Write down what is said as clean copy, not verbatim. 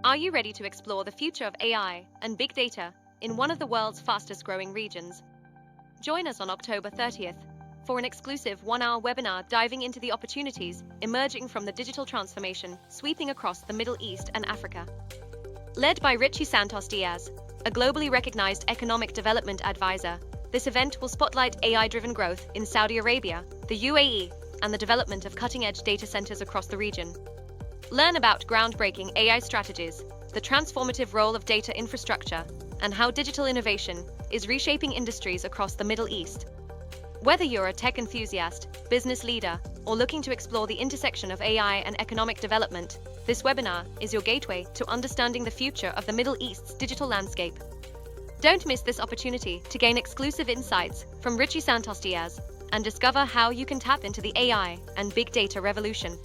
Are you ready to explore the future of AI and big data in one of the world's fastest growing regions? Join us on October 30th for an exclusive one-hour webinar diving into the opportunities emerging from the digital transformation sweeping across the Middle East and Africa. Led by Richie Santosdiaz, a globally recognized economic development advisor, this event will spotlight AI-driven growth in Saudi Arabia, the UAE, and the development of cutting-edge data centers across the region. Learn about groundbreaking AI strategies, the transformative role of data infrastructure, and how digital innovation is reshaping industries across the Middle East. Whether you're a tech enthusiast, business leader, or looking to explore the intersection of AI and economic development, this webinar is your gateway to understanding the future of the Middle East's digital landscape. Don't miss this opportunity to gain exclusive insights from Richie Santosdiaz and discover how you can tap into the AI and big data revolution.